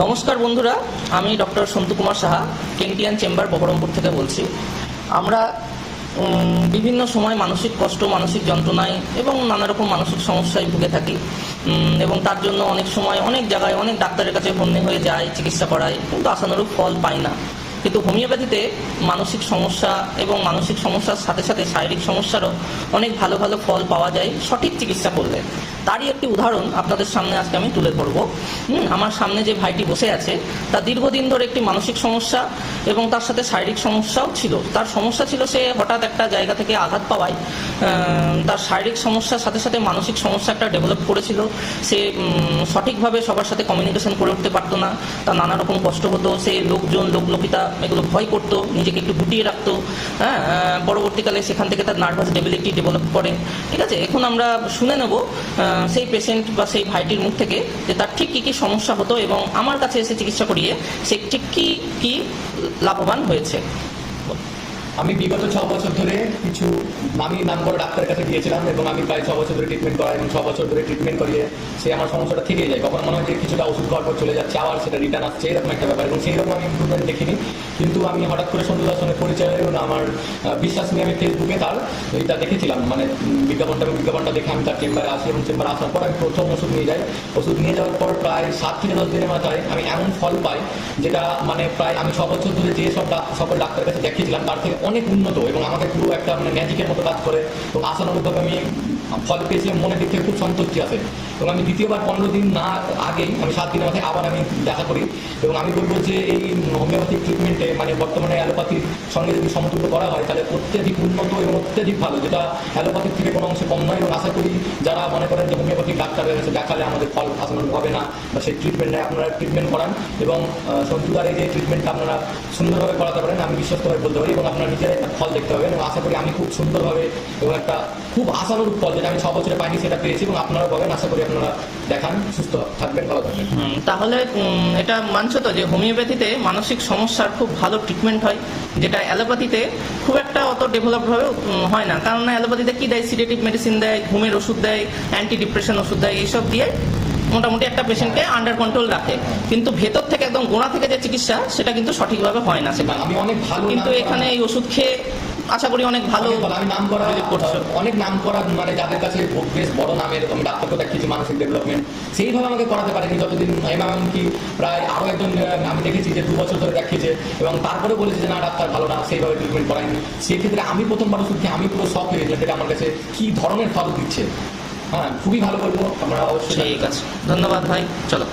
নমস্কার বন্ধুরা, আমি ডক্টর সন্তু কুমার সাহা, কেন্টিয়ান চেম্বার বহরমপুর থেকে বলছি। আমরা বিভিন্ন সময় মানসিক কষ্ট, মানসিক যন্ত্রণায় এবং নানা রকম মানসিক সমস্যায় ভুগে থাকি এবং তার জন্য অনেক সময় অনেক জায়গায় অনেক ডাক্তারের কাছে ভর্তি হয়ে যায়, চিকিৎসা করায়, কিন্তু আশানুরূপ ফল পাই না। কিন্তু হোমিওপ্যাথিতে মানসিক সমস্যা এবং মানসিক সমস্যার সাথে সাথে শারীরিক সমস্যারও অনেক ভালো ভালো ফল পাওয়া যায় সঠিক চিকিৎসা করলে। তারই একটি উদাহরণ আপনাদের সামনে আজকে আমি তুলে ধরবো। আমার সামনে যে ভাইটি বসে আছে, তার দীর্ঘদিন ধরে একটি মানসিক সমস্যা এবং তার সাথে শারীরিক সমস্যাও ছিল। তার সমস্যা ছিল, সে হঠাৎ একটা জায়গা থেকে আঘাত পাওয়ায় তার শারীরিক সমস্যার সাথে সাথে মানসিক সমস্যা একটা ডেভেলপ করেছিল। সে সঠিকভাবে সবার সাথে কমিউনিকেশন করে উঠতে পারতো না, তার নানা রকম কষ্ট হতো, সে লোকজন, লোকলোকিতা এগুলো ভয় করতো, নিজেকে একটু গুটিয়ে রাখতো। পরবর্তীকালে সেখান থেকে তার নার্ভাস ডেবিলিটি ডেভেলপ করে। ঠিক আছে, এখন আমরা শুনে নেব সেই পেশেন্ট বা সেই ভাইটির মুখ থেকে যে তার ঠিক কী কী সমস্যা হতো এবং আমার কাছে এসে চিকিৎসা করিয়ে সে ঠিক কী কী লাভবান হয়েছে। আমি বিগত 6 বছর ধরে কিছু নাম করা ডাক্তারের কাছে গিয়েছিলাম এবং আমি প্রায় 6 বছর ধরে ট্রিটমেন্ট করাই এবং 6 বছর ধরে ট্রিটমেন্ট করিয়ে সে আমার সমস্যাটা থেকেই যায়। কখনো মনে হয় যে কিছুটা ওষুধ খাওয়ার পর চলে যাচ্ছে, আবার সেটা রিটার্ন আসছে, এরকম একটা ব্যাপার, এবং সেই রকম আমি ইম্প্রুভমেন্ট দেখিনি। কিন্তু আমি হঠাৎ করে সন্তুদার সঙ্গে পরিচয় হয়ে আমার বিশ্বাস নিয়ে আমি ফেসবুকে তার এটা দেখেছিলাম, মানে বিজ্ঞাপনটা দেখে আমি তার চেম্বারে আসি এবং চেম্বারে আসার পর আমি প্রথম ওষুধ নিয়ে যাই। ওষুধ নিয়ে যাওয়ার পর প্রায় 7 থেকে 10 দিনের মাথায় আমি এমন ফল পাই যেটা মানে প্রায় আমি 6 বছর ধরে যে সকল ডাক্তারের কাছে দেখিয়েছিলাম তার থেকে অনেক উন্নত, এবং আমাকে পুরো একটা মানে ম্যাজিকের মতো কাজ করে এবং আশানুরূপভাবে আমি ফল পেয়েছিলাম। মনের দিক থেকে খুব সন্তুষ্টি আছে এবং আমি দ্বিতীয়বার 15 দিন না আগেই আমি 7 দিনের মাথায় আবার আমি দেখা করি এবং আমি বলবো যে এই হোমিওপ্যাথিক ট্রিটমেন্টে মানে বর্তমানে অ্যালোপ্যাথির সঙ্গে যদি সমতুল্য করা হয় তাহলে অত্যধিক উন্নত এবং অত্যধিক ভালো, যেটা অ্যালোপ্যাথির থেকে কোনো অংশে কম নয়। এবং আশা করি যারা মনে করেন যে হোমিওপ্যাথিক ডাক্তারের কাছে দেখালে আমাদের ফল আশানুরূপ হবে না বা সেই ট্রিটমেন্ট নেয়, আপনারা ট্রিটমেন্ট করান এবং সন্তুদার এই যে ট্রিটমেন্টটা আপনারা সুন্দরভাবে করাতে পারেন আমি বিশ্বস্তভাবে বলতে পারি, এবং আপনারা নিজেরাই একটা ফল দেখতে পাবেন। এবং আশা করি আমি খুব সুন্দরভাবে এবং একটা খুব আশানুরূপ ফল যেটা আমি 6 বছরে পাইনি সেটা পেয়েছি, এবং আপনারা পাবেন। আশা করি আপনারা দেখান, সুস্থ থাকবেন, ভালো থাকবেন। তাহলে এটা মানছো তো যে হোমিওপ্যাথিতে মানসিক সমস্যার খুব ভালো ট্রিটমেন্ট হয়, যেটা অ্যালোপ্যাথিতে খুব একটা অত ডেভেলপভাবে হয় না। কারণ অ্যালোপ্যাথিতে কি দেয়, সিডেটিভ মেডিসিন দেয়, ঘুমের ওষুধ দেয়, অ্যান্টি ডিপ্রেশন ওষুধ দেয়, এইসব দিয়ে মোটামুটি একটা পেশেন্টকে আন্ডার কন্ট্রোল রাখে, কিন্তু ভেতর থেকে একদম গোড়া থেকে যে চিকিৎসা সেটা কিন্তু সঠিকভাবে হয় না। সেটা আমি অনেক ভালো, কিন্তু এখানে এই ওষুধ খেয়ে আশা করি অনেক ভালো। আমি নাম করা অনেক নাম করা মানে যাদের কাছে বেশ বড় নামের আমি ডাক্তারকে দেখিয়েছি মানসিক ডেভেলপমেন্ট, সেইভাবে আমাকে করাতে পারেনি যতদিন। এমনকি প্রায় আরও একজন আমি দেখেছি যে 2 বছর ধরে দেখিয়েছে এবং তারপরে বলেছে যে না ডাক্তার ভালো না, সেইভাবে ট্রিটমেন্ট করায়নি। সেক্ষেত্রে আমি প্রথমবার ওষুধ খেয়ে আমি পুরো শক হয়ে গেছিলাম, যেটা আমার কাছে কী ধরনের ফল দিচ্ছে। হ্যাঁ, খুবই ভালো বলবো, আপনারা অবশ্যই। ঠিক আছে, ধন্যবাদ ভাই, চলো।